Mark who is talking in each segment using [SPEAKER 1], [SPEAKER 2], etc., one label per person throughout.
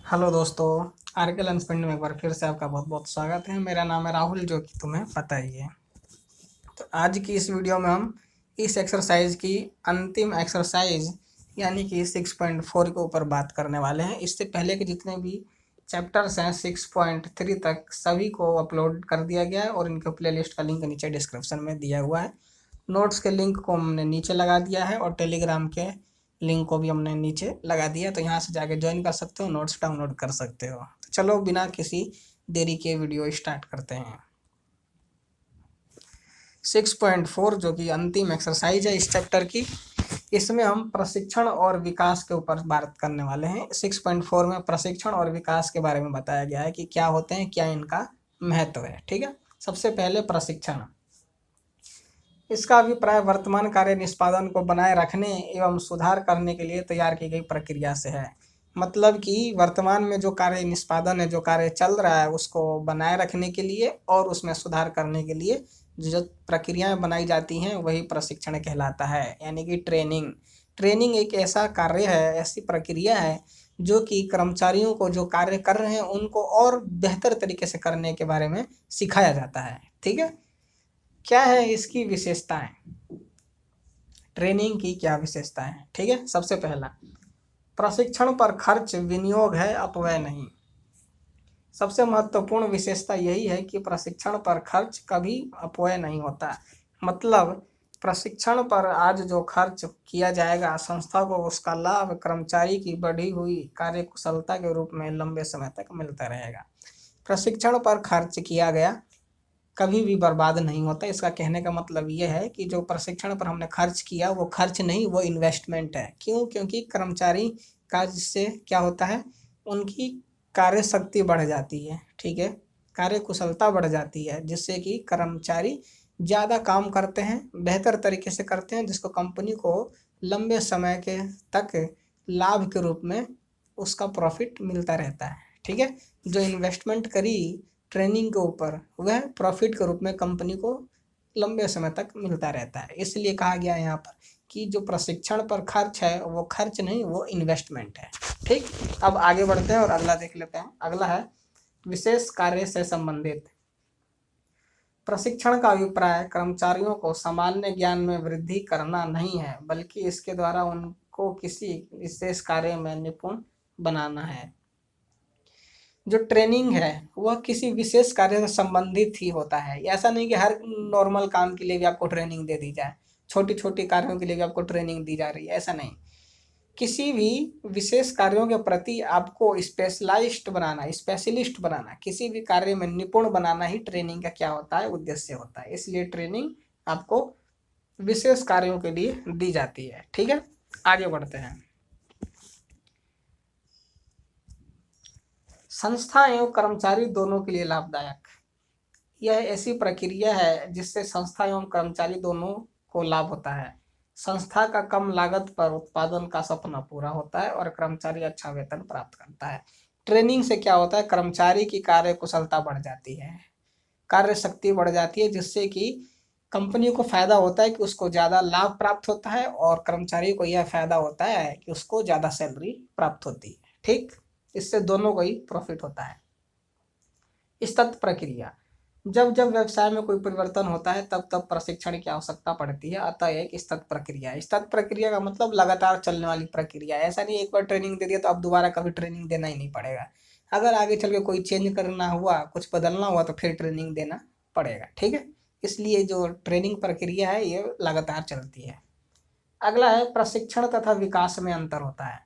[SPEAKER 1] Hello दोस्तों। R K learn point में एक बार फिर से आपका बहुत बहुत स्वागत है। मेरा नाम है राहुल, जो कि तुम्हें पता ही है। तो आज की इस वीडियो में हम इस एक्सरसाइज की अंतिम एक्सरसाइज यानी कि 6.4 के ऊपर बात करने वाले हैं। इससे पहले के जितने भी चैप्टर्स हैं 6.3 तक सभी को अपलोड कर दिया गया है और इनके प्लेलिस्ट का लिंक नीचे डिस्क्रिप्शन में दिया हुआ है। नोट्स के लिंक को हमने नीचे लगा दिया है और टेलीग्राम के लिंक को भी हमने नीचे लगा दिया, तो यहाँ से जाके ज्वाइन कर सकते हो, नोट्स डाउनलोड कर सकते हो। तो चलो बिना किसी देरी के वीडियो स्टार्ट करते हैं। 6.4 जो कि अंतिम एक्सरसाइज है इस चैप्टर की, इसमें हम प्रशिक्षण और विकास के ऊपर बात करने वाले हैं। 6.4 में प्रशिक्षण और विकास के बारे में बताया गया है कि क्या होते हैं, क्या इनका महत्व है। ठीक है, सबसे पहले प्रशिक्षण। इसका अभिप्राय वर्तमान कार्य निष्पादन को बनाए रखने एवं सुधार करने के लिए तैयार की गई प्रक्रिया से है। मतलब कि वर्तमान में जो कार्य निष्पादन है, जो कार्य चल रहा है, उसको बनाए रखने के लिए और उसमें सुधार करने के लिए जो प्रक्रियाएं बनाई जाती हैं वही प्रशिक्षण कहलाता है, यानी कि ट्रेनिंग। ट्रेनिंग एक ऐसा कार्य है, ऐसी प्रक्रिया है जो कि कर्मचारियों को जो कार्य कर रहे हैं उनको और बेहतर तरीके से करने के बारे में सिखाया जाता है। ठीक है, क्या है इसकी विशेषताएं, ट्रेनिंग की क्या विशेषताएं हैं। ठीक है, सबसे पहला, प्रशिक्षण पर खर्च विनियोग है, अपव्यय नहीं। सबसे महत्वपूर्ण विशेषता यही है कि प्रशिक्षण पर खर्च कभी अपव्यय नहीं होता। मतलब प्रशिक्षण पर आज जो खर्च किया जाएगा, संस्था को उसका लाभ कर्मचारी की बढ़ी हुई कार्यकुशलता के रूप में लंबे समय तक मिलता रहेगा। प्रशिक्षण पर खर्च किया गया कभी भी बर्बाद नहीं होता। इसका कहने का मतलब ये है कि जो प्रशिक्षण पर हमने खर्च किया वो खर्च नहीं, वो इन्वेस्टमेंट है। क्यों? क्योंकि कर्मचारी का जिससे क्या होता है, उनकी कार्य शक्ति बढ़ जाती है। ठीक है, कार्य कुशलता बढ़ जाती है, जिससे कि कर्मचारी ज़्यादा काम करते हैं, बेहतर तरीके से करते हैं, जिसको कंपनी को लंबे समय के तक लाभ के रूप में उसका प्रॉफिट मिलता रहता है। ठीक है, जो इन्वेस्टमेंट करी ट्रेनिंग के ऊपर वह प्रॉफिट के रूप में कंपनी को लंबे समय तक मिलता रहता है। इसलिए कहा गया है यहाँ पर कि जो प्रशिक्षण पर खर्च है वो खर्च नहीं, वो इन्वेस्टमेंट है। ठीक, अब आगे बढ़ते हैं और अगला देख लेते हैं। अगला है विशेष कार्य से संबंधित। प्रशिक्षण का अभिप्राय कर्मचारियों को सामान्य ज्ञान में वृद्धि करना नहीं है, बल्कि इसके द्वारा उनको किसी विशेष कार्य में निपुण बनाना है। जो ट्रेनिंग है वह किसी विशेष कार्य से संबंधित ही होता है। ऐसा नहीं कि हर नॉर्मल काम के लिए भी आपको ट्रेनिंग दे दी जाए, छोटी छोटी कार्यों के लिए भी आपको ट्रेनिंग दी जा रही है, ऐसा नहीं। किसी भी विशेष कार्यों के प्रति आपको स्पेशलाइज्ड बनाना, स्पेशलिस्ट बनाना, किसी भी कार्य में निपुण बनाना ही ट्रेनिंग का क्या होता है, उद्देश्य होता है। इसलिए ट्रेनिंग आपको विशेष कार्यों के लिए दी जाती है। ठीक है, आगे बढ़ते हैं। संस्था एवं कर्मचारी दोनों के लिए लाभदायक। यह ऐसी प्रक्रिया है जिससे संस्था एवं कर्मचारी दोनों को लाभ होता है। संस्था का कम लागत पर उत्पादन का सपना पूरा होता है और कर्मचारी अच्छा वेतन प्राप्त करता है। ट्रेनिंग से क्या होता है, कर्मचारी की कार्य कुशलता बढ़ जाती है, कार्य शक्ति बढ़ जाती है, जिससे कि कंपनी को फायदा होता है कि उसको ज़्यादा लाभ प्राप्त होता है और कर्मचारी को यह फायदा होता है कि उसको ज़्यादा सैलरी प्राप्त होती है। ठीक, इससे दोनों को ही प्रॉफिट होता है। स्तत प्रक्रिया, जब जब व्यवसाय में कोई परिवर्तन होता है तब तब प्रशिक्षण की आवश्यकता पड़ती है, अतः एक स्तत प्रक्रिया है। स्तत प्रक्रिया का मतलब लगातार चलने वाली प्रक्रिया है। ऐसा नहीं एक बार ट्रेनिंग दे दिया तो अब दोबारा कभी ट्रेनिंग देना ही नहीं पड़ेगा। अगर आगे चल के कोई चेंज करना हुआ, कुछ बदलना हुआ, तो फिर ट्रेनिंग देना पड़ेगा। ठीक है, इसलिए जो ट्रेनिंग प्रक्रिया है ये लगातार चलती है। अगला है प्रशिक्षण तथा विकास में अंतर होता है।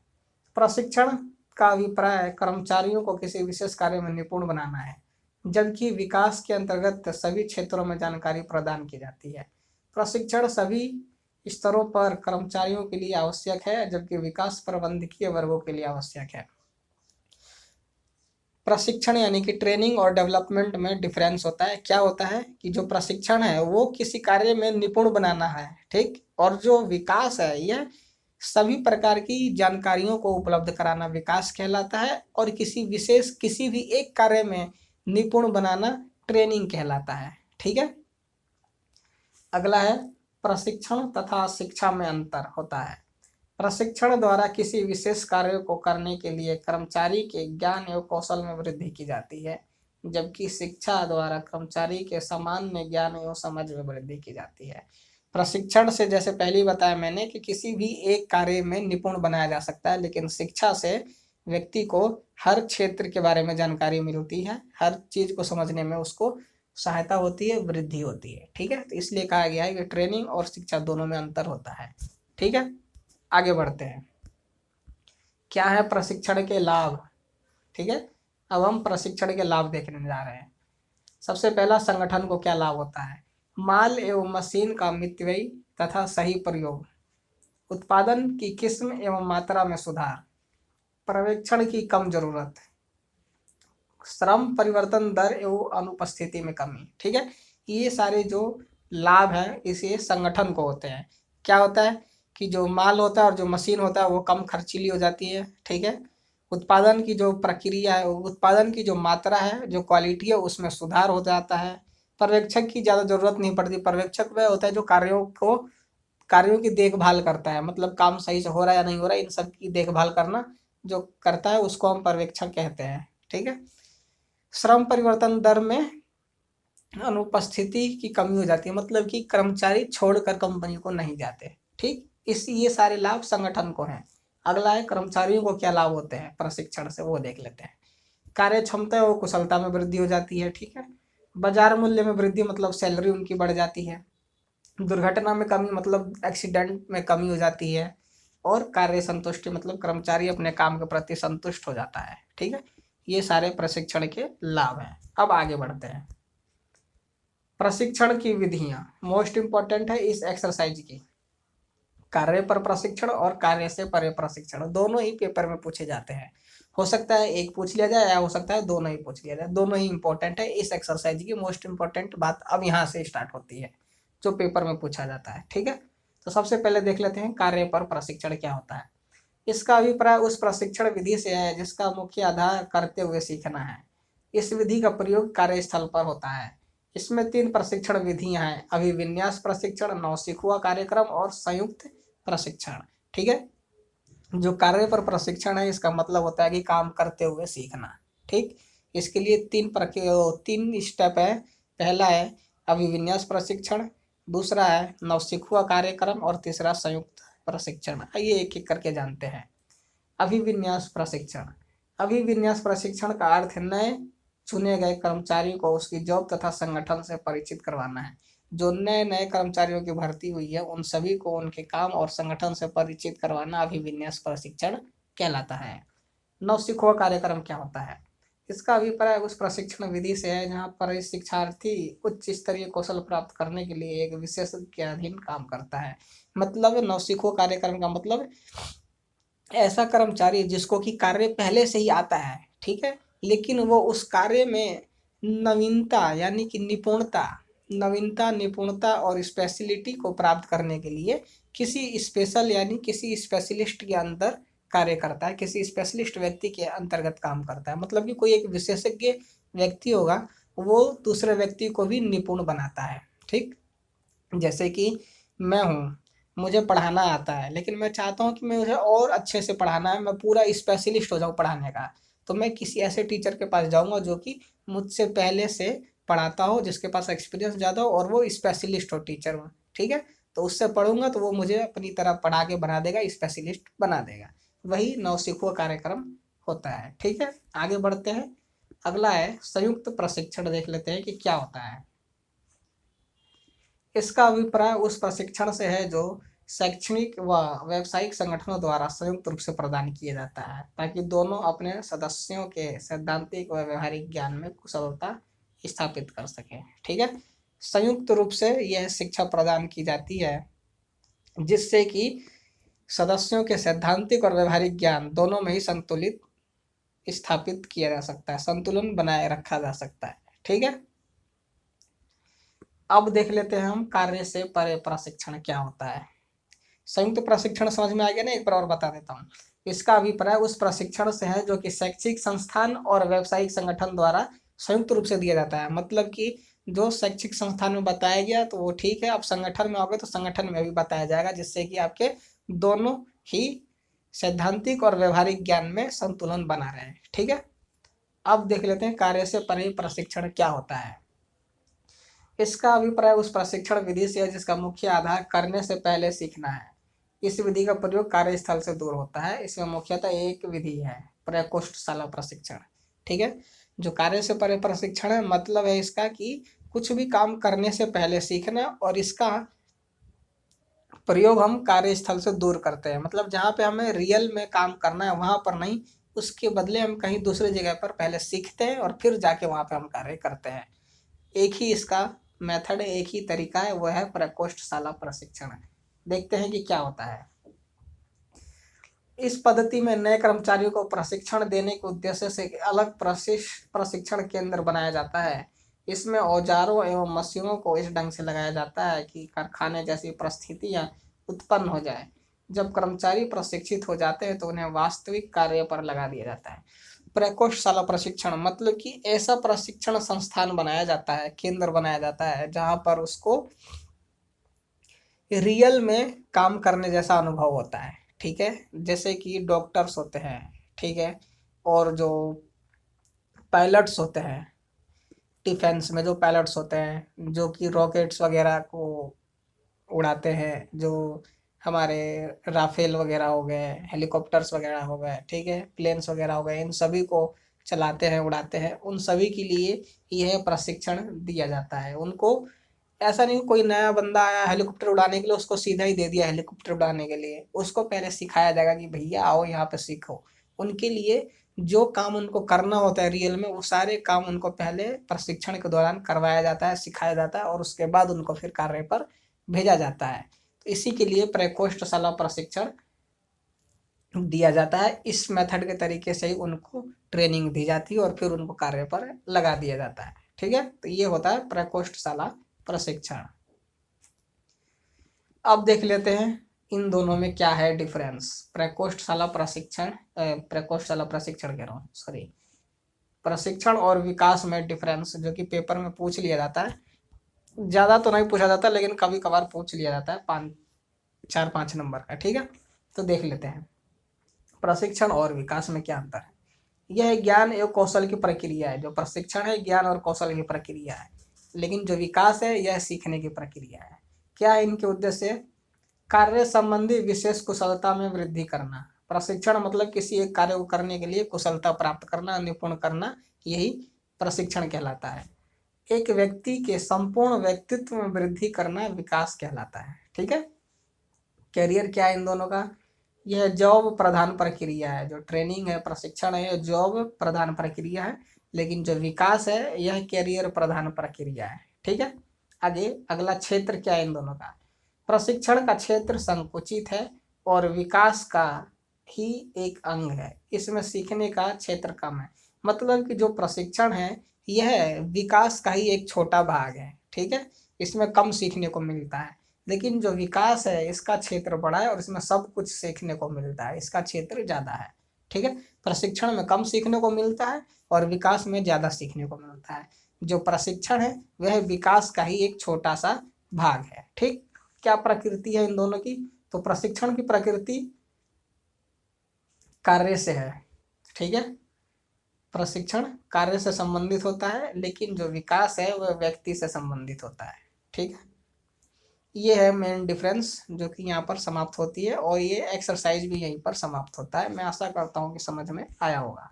[SPEAKER 1] प्रशिक्षण का अभिप्राय कर्मचारियों को किसी विशेष कार्य में निपुण बनाना है, जबकि विकास के अंतर्गत सभी क्षेत्रों में जानकारी प्रदान की जाती है। प्रशिक्षण सभी स्तरों पर कर्मचारियों के लिए आवश्यक है, जबकि विकास प्रबंधकीय वर्गों के लिए आवश्यक है। प्रशिक्षण यानी कि ट्रेनिंग और डेवलपमेंट में डिफरेंस होता है। क्या होता है कि जो प्रशिक्षण है वो किसी कार्य में निपुण बनाना है, ठीक, और जो विकास है यह सभी प्रकार की जानकारियों को उपलब्ध कराना विकास कहलाता है, और किसी विशेष किसी भी एक कार्य में निपुण बनाना ट्रेनिंग कहलाता है। ठीक है, अगला है प्रशिक्षण तथा शिक्षा में अंतर होता है। प्रशिक्षण द्वारा किसी विशेष कार्य को करने के लिए कर्मचारी के ज्ञान एवं कौशल में वृद्धि की जाती है, जबकि शिक्षा द्वारा कर्मचारी के सामान्य ज्ञान एवं समझ में वृद्धि की जाती है। प्रशिक्षण से, जैसे पहले ही बताया मैंने, कि किसी भी एक कार्य में निपुण बनाया जा सकता है, लेकिन शिक्षा से व्यक्ति को हर क्षेत्र के बारे में जानकारी मिलती है, हर चीज को समझने में उसको सहायता होती है, वृद्धि होती है। ठीक है, तो इसलिए कहा गया है कि ट्रेनिंग और शिक्षा दोनों में अंतर होता है। ठीक है, आगे बढ़ते हैं। क्या है प्रशिक्षण के लाभ? ठीक है, अब हम प्रशिक्षण के लाभ देखने जा रहे हैं। सबसे पहला, संगठन को क्या लाभ होता है? माल एवं मशीन का मितव्ययी तथा सही प्रयोग, उत्पादन की किस्म एवं मात्रा में सुधार, पर्यवेक्षण की कम जरूरत, श्रम परिवर्तन दर एवं अनुपस्थिति में कमी। ठीक है, ये सारे जो लाभ हैं इसे संगठन को होते हैं। क्या होता है कि जो माल होता है और जो मशीन होता है वो कम खर्चीली हो जाती है। ठीक है, उत्पादन की जो प्रक्रिया है, उत्पादन की जो मात्रा है, जो क्वालिटी है, उसमें सुधार हो जाता है। पर्यवेक्षक की ज़्यादा जरूरत नहीं पड़ती। पर्यवेक्षक वह होता है जो कार्यों की देखभाल करता है, मतलब काम सही से हो रहा है या नहीं हो रहा है, इन सब की देखभाल करना जो करता है उसको हम पर्यवेक्षक कहते हैं। ठीक है, श्रम परिवर्तन दर में अनुपस्थिति की कमी हो जाती है, मतलब कि कर्मचारी छोड़कर कंपनी को नहीं जाते। ठीक, ये सारे लाभ संगठन को हैं। अगला है कर्मचारियों को क्या लाभ होते हैं प्रशिक्षण से, वो देख लेते हैं। कार्य क्षमता और कुशलता में वृद्धि हो जाती है। ठीक है, बाजार मूल्य में वृद्धि, मतलब सैलरी उनकी बढ़ जाती है। दुर्घटना में कमी, मतलब एक्सीडेंट में कमी हो जाती है। और कार्य संतुष्टि, मतलब कर्मचारी अपने काम के प्रति संतुष्ट हो जाता है। ठीक है, ये सारे प्रशिक्षण के लाभ हैं। अब आगे बढ़ते हैं। प्रशिक्षण की विधियां मोस्ट इंपॉर्टेंट है इस एक्सरसाइज की। कार्य पर प्रशिक्षण और कार्य से परे प्रशिक्षण दोनों ही पेपर में पूछे जाते हैं। हो सकता है एक पूछ लिया जाए या हो सकता है दोनों ही पूछ लिया जाए। दोनों ही इंपॉर्टेंट है। इस एक्सरसाइज की मोस्ट इंपॉर्टेंट बात अब यहाँ से स्टार्ट होती है जो पेपर में पूछा जाता है। ठीक है, तो सबसे पहले देख लेते हैं कार्य पर प्रशिक्षण क्या होता है। इसका अभिप्राय उस प्रशिक्षण विधि से है जिसका मुख्य आधार करते हुए सीखना है। इस विधि का प्रयोग कार्यस्थल पर होता है। इसमें 3 प्रशिक्षण विधियां हैं: अभिविन्यास प्रशिक्षण, नौसिखुआ कार्यक्रम और संयुक्त प्रशिक्षण। ठीक है, जो कार्य पर प्रशिक्षण है इसका मतलब होता है कि काम करते हुए सीखना। ठीक, इसके लिए 3 स्टेप है। पहला है अभिविन्यास प्रशिक्षण, दूसरा है नौसिखुआ कार्यक्रम और तीसरा संयुक्त प्रशिक्षण। आइए एक एक करके जानते हैं। अभिविन्यास प्रशिक्षण। अभिविन्यास प्रशिक्षण का अर्थ है नए चुने गए कर्मचारी को उसकी जॉब तथा संगठन से परिचित करवाना है। जो नए नए कर्मचारियों की भर्ती हुई है उन सभी को उनके काम और संगठन से परिचित करवाना अभिविन्यास प्रशिक्षण कहलाता है। नवसिखुआ कार्यक्रम क्या होता है? इसका अभिप्राय उस प्रशिक्षण विधि से है जहाँ पर शिक्षार्थी उच्च स्तरीय कौशल प्राप्त करने के लिए एक विशेषज्ञ के अधीन काम करता है। मतलब नवसिखुआ कार्यक्रम का मतलब ऐसा कर्मचारी जिसको कि कार्य पहले से ही आता है। ठीक है, लेकिन वो उस कार्य में नवीनता यानी कि निपुणता और स्पेशलिटी को प्राप्त करने के लिए किसी स्पेशल यानी किसी स्पेशलिस्ट के अंदर कार्य करता है, किसी स्पेशलिस्ट व्यक्ति के अंतर्गत काम करता है। मतलब कि कोई एक विशेषज्ञ व्यक्ति होगा, वो दूसरे व्यक्ति को भी निपुण बनाता है। ठीक, जैसे कि मैं हूँ, मुझे पढ़ाना आता है, लेकिन मैं चाहता हूँ कि मैं मुझे और अच्छे से पढ़ाना है, मैं पूरा स्पेशलिस्ट हो जाऊँ पढ़ाने का। तो मैं किसी ऐसे टीचर के पास जाऊँगा जो कि मुझसे पहले से पढ़ाता हो, जिसके पास एक्सपीरियंस ज़्यादा हो और वो स्पेशलिस्ट हो टीचर में। ठीक है, तो उससे पढ़ूंगा तो वो मुझे अपनी तरह पढ़ा के बना देगा, स्पेशलिस्ट बना देगा। वही नवसिखुआ कार्यक्रम होता है। ठीक है, आगे बढ़ते हैं। अगला है संयुक्त प्रशिक्षण। देख लेते हैं कि क्या होता है। इसका अभिप्राय उस प्रशिक्षण से है जो शैक्षणिक व व्यावसायिक संगठनों द्वारा संयुक्त रूप से प्रदान किया जाता है, ताकि दोनों अपने सदस्यों के सैद्धांतिक व व्यवहारिक ज्ञान में कुशलता स्थापित कर सकें। ठीक है, संयुक्त रूप से यह शिक्षा प्रदान की जाती है जिससे कि सदस्यों के सैद्धांतिक और व्यवहारिक ज्ञान दोनों में ही संतुलित स्थापित किया जा सकता है, संतुलन बनाए रखा जा सकता है। ठीक है, अब देख लेते हैं हम कार्य से परे प्रशिक्षण क्या होता है। संयुक्त प्रशिक्षण समझ में आ गया ना? एक बार और बता देता हूँ। इसका अभिप्राय उस प्रशिक्षण से है जो कि शैक्षिक संस्थान और व्यावसायिक संगठन द्वारा संयुक्त रूप से दिया जाता है। मतलब कि जो शैक्षिक संस्थान में बताया गया तो वो ठीक है, अब संगठन में आओगे तो संगठन में भी बताया जाएगा, जिससे कि आपके दोनों ही सैद्धांतिक और व्यवहारिक ज्ञान में संतुलन बना रहे। ठीक है, अब देख लेते हैं कार्य से परे प्रशिक्षण क्या होता है। इसका अभिप्राय उस प्रशिक्षण विधि से है जिसका मुख्य आधार करने से पहले सीखना है। इस विधि का प्रयोग कार्यस्थल से दूर होता है। इसमें मुख्यतः एक विधि है, प्रकोष्ठशाला प्रशिक्षण। ठीक है, जो कार्य से परे प्रशिक्षण है, मतलब है इसका कि कुछ भी काम करने से पहले सीखना, और इसका प्रयोग हम कार्यस्थल से दूर करते हैं। मतलब जहाँ पे हमें रियल में काम करना है वहां पर नहीं, उसके बदले हम कहीं दूसरी जगह पर पहले सीखते हैं और फिर जाके वहां पे हम कार्य करते हैं। एक ही इसका मेथड है, एक ही तरीका है, वह है प्रकोष्ठशाला प्रशिक्षण। देखते हैं कि क्या होता है। इस पद्धति में नए कर्मचारियों को प्रशिक्षण देने के उद्देश्य से एक अलग प्रशिक्षण केंद्र बनाया जाता है। इसमें औजारों एवं मशीनों को इस ढंग से लगाया जाता है कि कारखाने जैसी परिस्थितियां उत्पन्न हो जाए। जब कर्मचारी प्रशिक्षित हो जाते हैं तो उन्हें वास्तविक कार्य पर लगा दिया जाता है। प्रकोष्ठशाला प्रशिक्षण मतलब कि ऐसा प्रशिक्षण संस्थान बनाया जाता है, केंद्र बनाया जाता है, जहां पर उसको रियल में काम करने जैसा अनुभव होता है। ठीक है, जैसे कि डॉक्टर्स होते हैं, ठीक है, और जो पायलट्स होते हैं, डिफेंस में जो पायलट्स होते हैं जो कि रॉकेट्स वगैरह को उड़ाते हैं, जो हमारे राफेल वगैरह हो गए, हेलीकॉप्टर्स वगैरह हो गए, ठीक है, प्लेन्स वगैरह हो गए, इन सभी को चलाते हैं, उड़ाते हैं, उन सभी के लिए यह प्रशिक्षण दिया जाता है। उनको ऐसा नहीं कोई नया बंदा आया हेलीकॉप्टर उड़ाने के लिए उसको सीधा ही दे दिया हेलीकॉप्टर उड़ाने के लिए, उसको पहले सिखाया जाएगा कि भैया आओ यहाँ पे सीखो। उनके लिए जो काम उनको करना होता है रियल में, वो सारे काम उनको पहले प्रशिक्षण के दौरान करवाया जाता है, सिखाया जाता है, और उसके बाद उनको फिर कार्य पर भेजा जाता है। तो इसी के लिए प्रकोष्ठशाला प्रशिक्षण दिया जाता है। इस मेथड के तरीके से ही उनको ट्रेनिंग दी जाती है और फिर उनको कार्य पर लगा दिया जाता है। ठीक है, तो ये होता है प्रकोष्ठशाला प्रशिक्षण। अब देख लेते हैं इन दोनों में क्या है डिफरेंस। प्रकोष्ठशाला प्रशिक्षण कह रहा हूँ, सॉरी, प्रशिक्षण और विकास में डिफरेंस, जो कि पेपर में पूछ लिया जाता है। ज्यादा तो नहीं पूछा जाता लेकिन कभी कभार पूछ लिया जाता है, 4-5 नंबर का। ठीक है, तो देख लेते हैं प्रशिक्षण और विकास में क्या अंतर है। यह ज्ञान एवं कौशल की प्रक्रिया है। जो प्रशिक्षण है ज्ञान और कौशल की प्रक्रिया है, लेकिन जो विकास है यह सीखने की प्रक्रिया है। क्या है इनके उद्देश्य? कार्य संबंधी विशेष कुशलता में वृद्धि करना। प्रशिक्षण मतलब किसी एक कार्य को करने के लिए कुशलता प्राप्त करना, निपुण करना, यही प्रशिक्षण कहलाता है। एक व्यक्ति के संपूर्ण व्यक्तित्व में वृद्धि करना विकास कहलाता है। ठीक है, कैरियर क्या है इन दोनों का? यह जॉब प्रधान प्रक्रिया है। जो ट्रेनिंग है, प्रशिक्षण है, जॉब प्रधान प्रक्रिया है, लेकिन जो विकास है यह कैरियर प्रधान प्रक्रिया है। ठीक है, आगे अगला क्षेत्र क्या है इन दोनों का? प्रशिक्षण का क्षेत्र संकुचित है और विकास का ही एक अंग है। इसमें सीखने का क्षेत्र कम है। मतलब कि जो प्रशिक्षण है यह विकास का ही एक छोटा भाग है। ठीक है, इसमें कम सीखने को मिलता है, लेकिन जो विकास है इसका क्षेत्र बड़ा है और इसमें सब कुछ सीखने को मिलता है, इसका क्षेत्र ज्यादा है। ठीक है, प्रशिक्षण में कम सीखने को मिलता है और विकास में ज्यादा सीखने को मिलता है। जो प्रशिक्षण है वह विकास का ही एक छोटा सा भाग है। ठीक, क्या प्रकृति है इन दोनों की? तो प्रशिक्षण की प्रकृति कार्य से है। ठीक है, प्रशिक्षण कार्य से संबंधित होता है, लेकिन जो विकास है वह व्यक्ति से संबंधित होता है। ठीक है, ये है मेन डिफरेंस जो कि यहाँ पर समाप्त होती है, और ये एक्सरसाइज भी यहीं पर समाप्त होता है। मैं आशा करता हूँ कि समझ में आया होगा।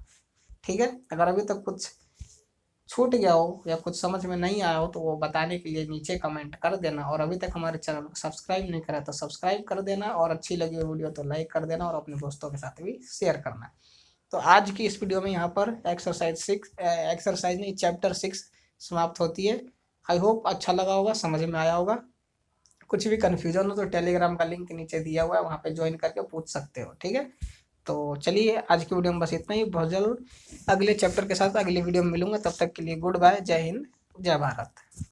[SPEAKER 1] ठीक है, अगर अभी तक कुछ छूट गया हो या कुछ समझ में नहीं आया हो तो वो बताने के लिए नीचे कमेंट कर देना, और अभी तक हमारे चैनल को सब्सक्राइब नहीं करा तो सब्सक्राइब कर देना, और अच्छी लगी हो वीडियो तो लाइक कर देना और अपने दोस्तों के साथ भी शेयर करना। तो आज की इस वीडियो में यहाँ पर एक्सरसाइज नहीं, चैप्टर 6 समाप्त होती है। आई होप अच्छा लगा होगा, समझ में आया होगा। कुछ भी कन्फ्यूजन हो तो टेलीग्राम का लिंक नीचे दिया हुआ है, वहाँ पे ज्वाइन करके पूछ सकते हो। ठीक है, तो चलिए आज की वीडियो में बस इतना ही। बहुत जल्द अगले चैप्टर के साथ अगली वीडियो में मिलूंगा, तब तक के लिए गुड बाय, जय हिंद, जय भारत।